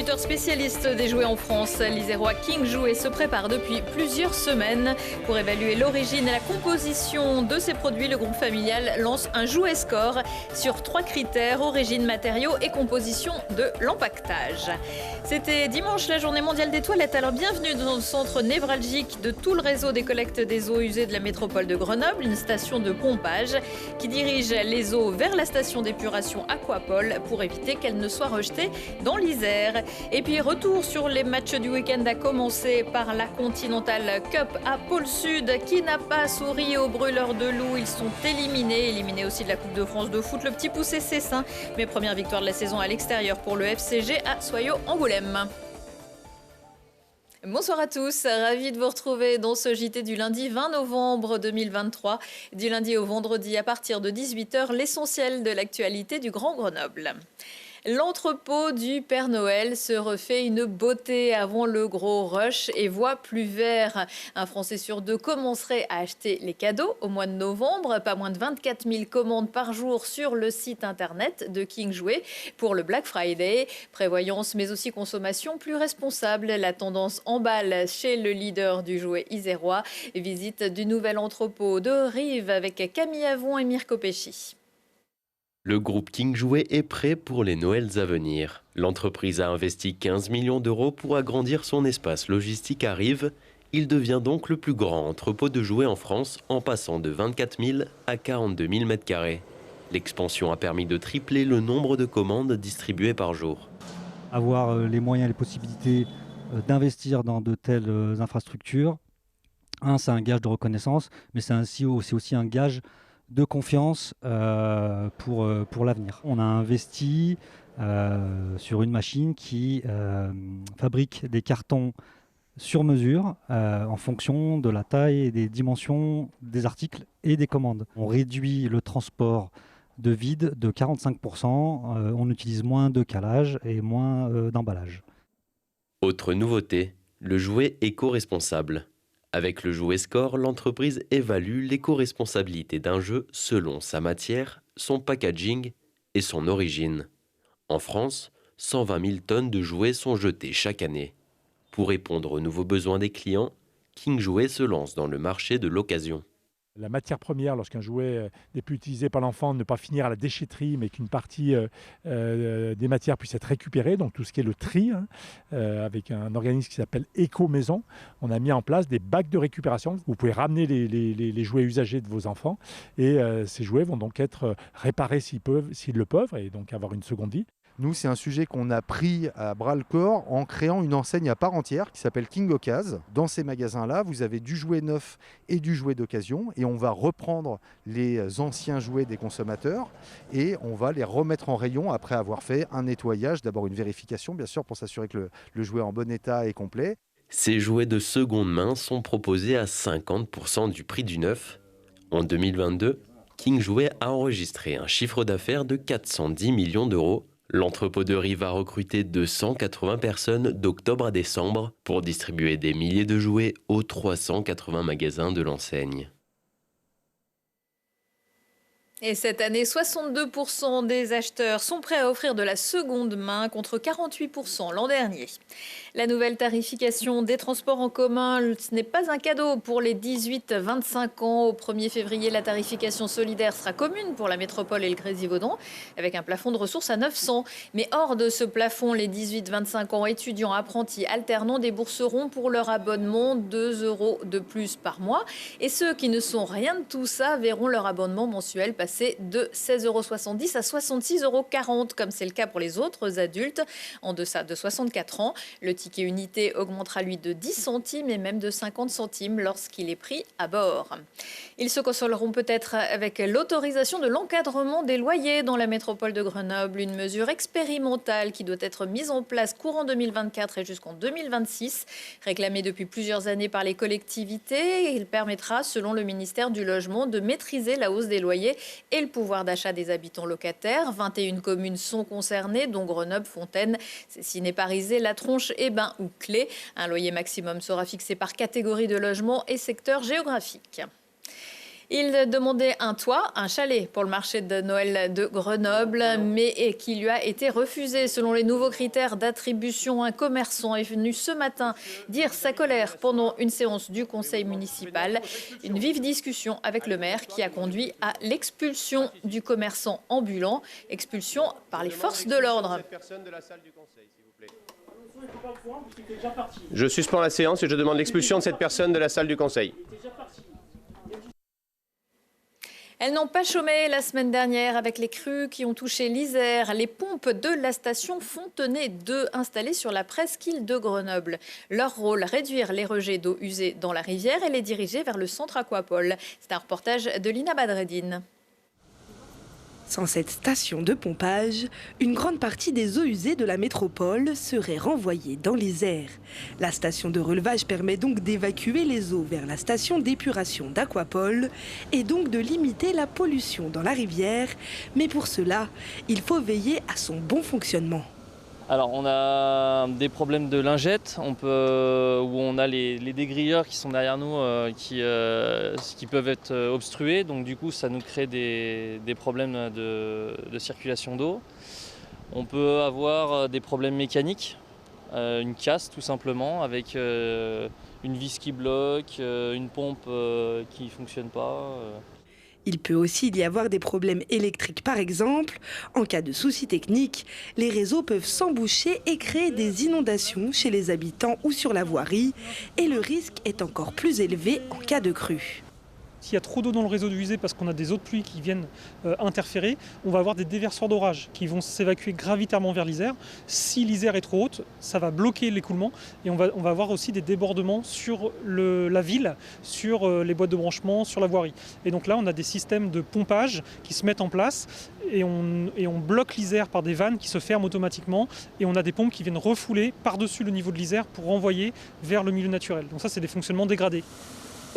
distributeur spécialiste des jouets en France, l'Isérois King Jouet se prépare depuis plusieurs semaines. Pour évaluer l'origine et la composition de ses produits, le groupe familial lance un jouet score sur 3 critères: origine, matériaux et composition de l'empaquetage. C'était dimanche, la journée mondiale des toilettes. Alors bienvenue dans le centre névralgique de tout le réseau des collectes des eaux usées de la métropole de Grenoble, une station de pompage qui dirige les eaux vers la station d'épuration Aquapol pour éviter qu'elles ne soient rejetées dans l'Isère. Et puis retour sur les matchs du week-end, à commencer par la Continental Cup à Pôle Sud qui n'a pas souri aux brûleurs de loups. Ils sont éliminés aussi de la Coupe de France de foot. Le petit poussé Cessin, mais première victoire de la saison à l'extérieur pour le FCG à Soyaux-Angoulême. Bonsoir à tous, ravi de vous retrouver dans ce JT du lundi 20 novembre 2023. Du lundi au vendredi à partir de 18h, l'essentiel de l'actualité du Grand Grenoble. L'entrepôt du Père Noël se refait une beauté avant le gros rush et voit plus vert. Un Français sur 2 commencerait à acheter les cadeaux au mois de novembre. Pas moins de 24 000 commandes par jour sur le site internet de King Jouet pour le Black Friday. Prévoyance mais aussi consommation plus responsable. La tendance emballe chez le leader du jouet isérois. Visite du nouvel entrepôt de Rives avec Camille Avon et Mirko Pesci. Le groupe King Jouet est prêt pour les Noëls à venir. L'entreprise a investi 15 millions d'euros pour agrandir son espace logistique à Rives. Il devient donc le plus grand entrepôt de jouets en France, en passant de 24 000 à 42 000 m². L'expansion a permis de tripler le nombre de commandes distribuées par jour. Avoir les moyens et les possibilités d'investir dans de telles infrastructures, c'est un gage de reconnaissance, mais c'est aussi un gage de confiance pour l'avenir. On a investi sur une machine qui fabrique des cartons sur mesure en fonction de la taille et des dimensions des articles et des commandes. On réduit le transport de vide de 45%, on utilise moins de calage et moins d'emballage. Autre nouveauté, le jouet éco-responsable. Avec le jouet score, l'entreprise évalue l'éco-responsabilité d'un jeu selon sa matière, son packaging et son origine. En France, 120 000 tonnes de jouets sont jetées chaque année. Pour répondre aux nouveaux besoins des clients, King Jouet se lance dans le marché de l'occasion. La matière première, lorsqu'un jouet n'est plus utilisé par l'enfant, ne pas finir à la déchetterie, mais qu'une partie des matières puisse être récupérée, donc tout ce qui est le tri, avec un organisme qui s'appelle Éco-Maison. On a mis en place des bacs de récupération. Vous pouvez ramener les jouets usagés de vos enfants et ces jouets vont donc être réparés s'ils le peuvent, et donc avoir une seconde vie. Nous, c'est un sujet qu'on a pris à bras-le-corps en créant une enseigne à part entière qui s'appelle King Occasion. Dans ces magasins-là, vous avez du jouet neuf et du jouet d'occasion et on va reprendre les anciens jouets des consommateurs et on va les remettre en rayon après avoir fait un nettoyage, d'abord une vérification bien sûr pour s'assurer que le jouet est en bon état et complet. Ces jouets de seconde main sont proposés à 50% du prix du neuf. En 2022, King Jouet a enregistré un chiffre d'affaires de 410 millions d'euros. L'entrepôt de Rives a recruté 280 personnes d'octobre à décembre pour distribuer des milliers de jouets aux 380 magasins de l'enseigne. Et cette année, 62% des acheteurs sont prêts à offrir de la seconde main contre 48% l'an dernier. La nouvelle tarification des transports en commun, ce n'est pas un cadeau pour les 18-25 ans. Au 1er février, la tarification solidaire sera commune pour la métropole et le Grésivaudan, avec un plafond de ressources à 900. Mais hors de ce plafond, les 18-25 ans étudiants, apprentis, alternants débourseront pour leur abonnement 2 € de plus par mois. Et ceux qui ne sont rien de tout ça verront leur abonnement mensuel passer de 16,70 € à 66,40 €, comme c'est le cas pour les autres adultes en deçà de 64 ans. Le ticket unité augmentera lui de 10 centimes et même de 50 centimes lorsqu'il est pris à bord. Ils se consoleront peut-être avec l'autorisation de l'encadrement des loyers dans la métropole de Grenoble, une mesure expérimentale qui doit être mise en place courant 2024 et jusqu'en 2026. Réclamée depuis plusieurs années par les collectivités, il permettra, selon le ministère du Logement, de maîtriser la hausse des loyers et le pouvoir d'achat des habitants locataires. 21 communes sont concernées, dont Grenoble, Fontaine, Cessiné-Parisé, La Tronche, Ébain ou Clé. Un loyer maximum sera fixé par catégorie de logement et secteur géographique. Il demandait un toit, un chalet pour le marché de Noël de Grenoble, mais qui lui a été refusé. Selon les nouveaux critères d'attribution, un commerçant est venu ce matin dire sa colère pendant une séance du conseil municipal. Une vive discussion avec le maire qui a conduit à l'expulsion du commerçant ambulant, expulsion par les forces de l'ordre. Je suspends la séance et je demande l'expulsion de cette personne de la salle du conseil. Elles n'ont pas chômé la semaine dernière avec les crues qui ont touché l'Isère. Les pompes de la station Fontenay 2 installées sur la presqu'île de Grenoble. Leur rôle, réduire les rejets d'eau usée dans la rivière et les diriger vers le centre aquapole. C'est un reportage de Lina Badreddine. Sans cette station de pompage, une grande partie des eaux usées de la métropole seraient renvoyées dans l'Isère. La station de relevage permet donc d'évacuer les eaux vers la station d'épuration d'Aquapole et donc de limiter la pollution dans la rivière. Mais pour cela, il faut veiller à son bon fonctionnement. Alors on a des problèmes de lingettes, où on a les dégrilleurs qui sont derrière nous qui peuvent être obstrués, donc du coup ça nous crée des problèmes de circulation d'eau. On peut avoir des problèmes mécaniques, une casse tout simplement avec une vis qui bloque, une pompe qui ne fonctionne pas. Il peut aussi y avoir des problèmes électriques par exemple. En cas de soucis techniques, les réseaux peuvent s'emboucher et créer des inondations chez les habitants ou sur la voirie. Et le risque est encore plus élevé en cas de crue. S'il y a trop d'eau dans le réseau de usée parce qu'on a des eaux de pluie qui viennent interférer, on va avoir des déversoirs d'orage qui vont s'évacuer gravitairement vers l'Isère. Si l'Isère est trop haute, ça va bloquer l'écoulement et on va avoir aussi des débordements sur la ville, sur les boîtes de branchement, sur la voirie. Et donc là, on a des systèmes de pompage qui se mettent en place et on bloque l'Isère par des vannes qui se ferment automatiquement et on a des pompes qui viennent refouler par-dessus le niveau de l'Isère pour renvoyer vers le milieu naturel. Donc ça, c'est des fonctionnements dégradés.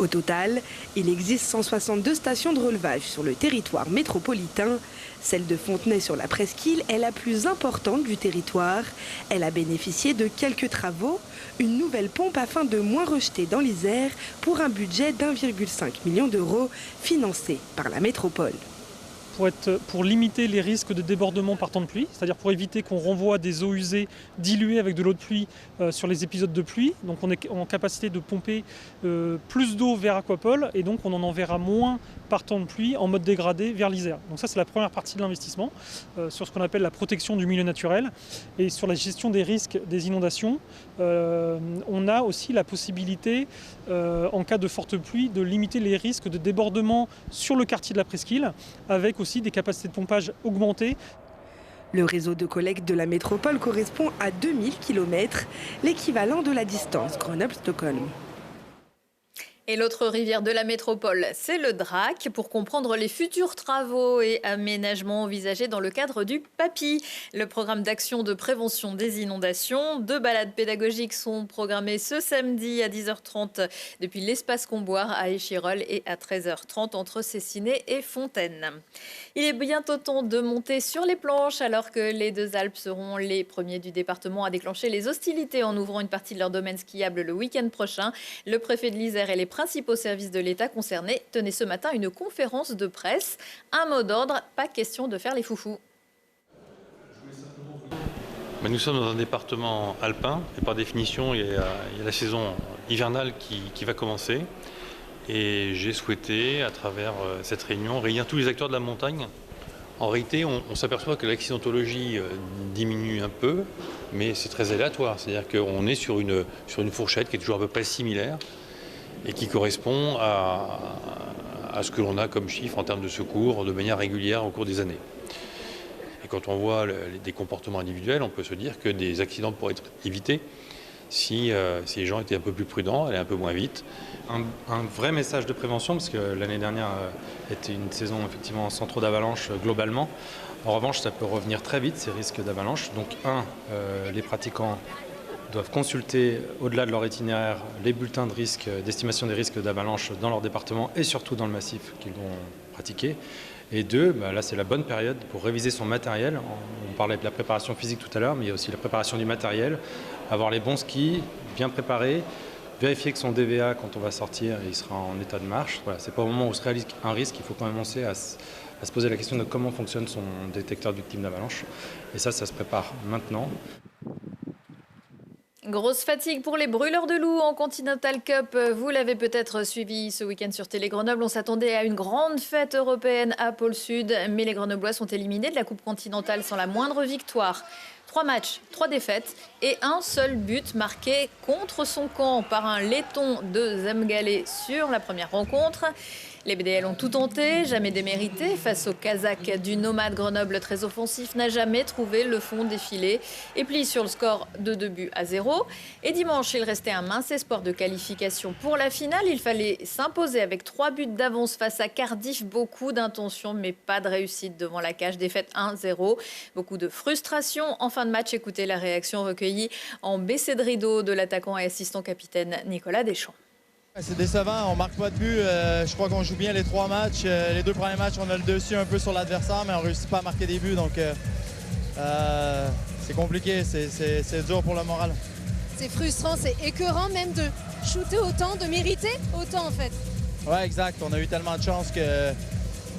Au total, il existe 162 stations de relevage sur le territoire métropolitain. Celle de Fontenay sur la presqu'île est la plus importante du territoire. Elle a bénéficié de quelques travaux, une nouvelle pompe afin de moins rejeter dans l'Isère pour un budget d'1,5 million d'euros financé par la métropole. Pour limiter les risques de débordement par temps de pluie, c'est-à-dire pour éviter qu'on renvoie des eaux usées diluées avec de l'eau de pluie sur les épisodes de pluie. Donc on est en capacité de pomper plus d'eau vers Aquapole et donc on en enverra moins par temps de pluie en mode dégradé vers l'Isère. Donc ça c'est la première partie de l'investissement sur ce qu'on appelle la protection du milieu naturel. Et sur la gestion des risques des inondations, on a aussi la possibilité en cas de forte pluie de limiter les risques de débordement sur le quartier de la presqu'île avec aussi des capacités de pompage augmentées. Le réseau de collecte de la métropole correspond à 2000 km, l'équivalent de la distance Grenoble-Stockholm. Et l'autre rivière de la métropole, c'est le Drac, pour comprendre les futurs travaux et aménagements envisagés dans le cadre du PAPI, le programme d'action de prévention des inondations. 2 balades pédagogiques sont programmées ce samedi à 10h30 depuis l'espace Comboire à Échirolles et à 13h30 entre Cessiné et Fontaine. Il est bientôt temps de monter sur les planches alors que les Deux-Alpes seront les premiers du département à déclencher les hostilités en ouvrant une partie de leur domaine skiable le week-end prochain. Le préfet de l'Isère et les principaux services de l'État concernés tenaient ce matin une conférence de presse. Un mot d'ordre, pas question de faire les foufous. Nous sommes dans un département alpin et par définition il y a la saison hivernale qui va commencer. Et j'ai souhaité, à travers cette réunion, réunir tous les acteurs de la montagne. En réalité, on s'aperçoit que l'accidentologie diminue un peu, mais c'est très aléatoire. C'est-à-dire qu'on est sur une fourchette qui est toujours à peu près similaire et qui correspond à ce que l'on a comme chiffre en termes de secours de manière régulière au cours des années. Et quand on voit des comportements individuels, on peut se dire que des accidents pourraient être évités si les gens étaient un peu plus prudents, allaient un peu moins vite. Un vrai message de prévention, parce que l'année dernière était une saison effectivement sans trop d'avalanches globalement. En revanche, ça peut revenir très vite, ces risques d'avalanche. Donc les pratiquants doivent consulter, au-delà de leur itinéraire, les bulletins de risque, d'estimation des risques d'avalanche dans leur département et surtout dans le massif qu'ils vont pratiquer. Et 2, là c'est la bonne période pour réviser son matériel. On parlait de la préparation physique tout à l'heure, mais il y a aussi la préparation du matériel. Avoir les bons skis, bien préparés, vérifier que son DVA, quand on va sortir, il sera en état de marche. Voilà, c'est pas au moment où se réalise un risque, il faut quand même commencer à se poser la question de comment fonctionne son détecteur d'ultime d'avalanche. Et ça se prépare maintenant. Grosse fatigue pour les brûleurs de loups en Continental Cup. Vous l'avez peut-être suivi ce week-end sur Télé Grenoble. On s'attendait à une grande fête européenne à Pôle Sud, mais les Grenoblois sont éliminés de la Coupe continentale sans la moindre victoire. 3 matchs, 3 défaites et un seul but marqué contre son camp par un laiton de Zemgalé sur la première rencontre. Les BDL ont tout tenté, jamais démérité. Face au Kazakh du Nomade, Grenoble, très offensif, n'a jamais trouvé le fond des filets et plie sur le score de 2-0. Et dimanche, il restait un mince espoir de qualification pour la finale. Il fallait s'imposer avec 3 buts d'avance face à Cardiff. Beaucoup d'intentions, mais pas de réussite devant la cage. Défaite 1-0. Beaucoup de frustration. En fin de match, écoutez la réaction recueillie en baissée de rideau de l'attaquant et assistant capitaine Nicolas Deschamps. C'est décevant, on marque pas de but. Je crois qu'on joue bien les 3 matchs. Les 2 premiers matchs, on a le dessus un peu sur l'adversaire, mais on ne réussit pas à marquer des buts. Donc c'est compliqué, c'est dur pour le moral. C'est frustrant, c'est écœurant même de shooter autant, de mériter autant en fait. Ouais, exact. On a eu tellement de chance que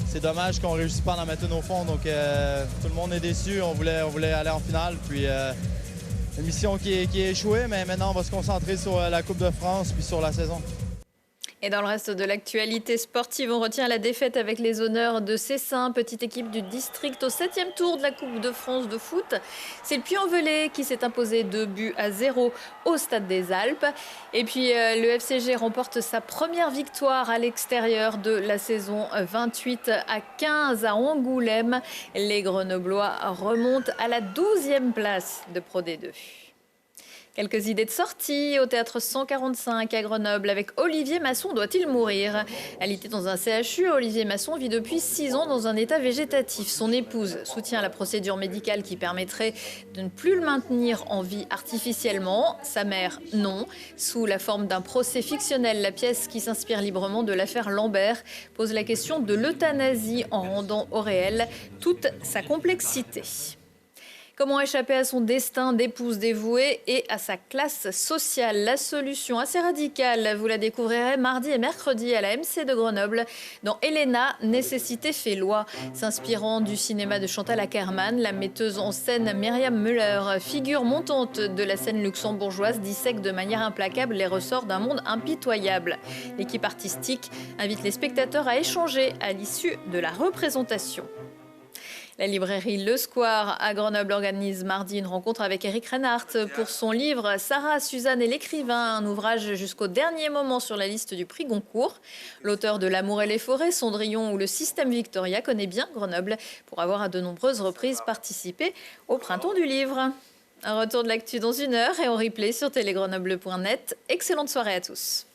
c'est dommage qu'on ne réussisse pas à en mettre une au fond. Donc tout le monde est déçu. On voulait aller en finale. Puis une mission qui est échouée, mais maintenant on va se concentrer sur la Coupe de France puis sur la saison. Et dans le reste de l'actualité sportive, on retient la défaite avec les honneurs de Cessin, petite équipe du district au 7e tour de la Coupe de France de foot. C'est le Puy-en-Velay qui s'est imposé 2-0 au Stade des Alpes. Et puis le FCG remporte sa première victoire à l'extérieur de la saison 28-15 à Angoulême. Les Grenoblois remontent à la 12e place de Pro D2. Quelques idées de sortie au théâtre 145 à Grenoble avec Olivier Masson. Doit-il mourir? Alité dans un CHU, Olivier Masson vit depuis 6 ans dans un état végétatif. Son épouse soutient la procédure médicale qui permettrait de ne plus le maintenir en vie artificiellement. Sa mère, non. Sous la forme d'un procès fictionnel, la pièce qui s'inspire librement de l'affaire Lambert pose la question de l'euthanasie en rendant au réel toute sa complexité. Comment échapper à son destin d'épouse dévouée et à sa classe sociale? La solution assez radicale, vous la découvrirez mardi et mercredi à la MC de Grenoble dans Elena, Nécessité fait loi. S'inspirant du cinéma de Chantal Akerman, la metteuse en scène Myriam Müller, figure montante de la scène luxembourgeoise, dissèque de manière implacable les ressorts d'un monde impitoyable. L'équipe artistique invite les spectateurs à échanger à l'issue de la représentation. La librairie Le Square à Grenoble organise mardi une rencontre avec Eric Reinhardt pour son livre « Sarah, Suzanne et l'écrivain », un ouvrage jusqu'au dernier moment sur la liste du prix Goncourt. L'auteur de L'amour et les forêts, Cendrillon ou le système Victoria connaît bien Grenoble pour avoir à de nombreuses reprises participé au printemps du livre. Un retour de l'actu dans 1 heure et en replay sur télégrenoble.net. Excellente soirée à tous.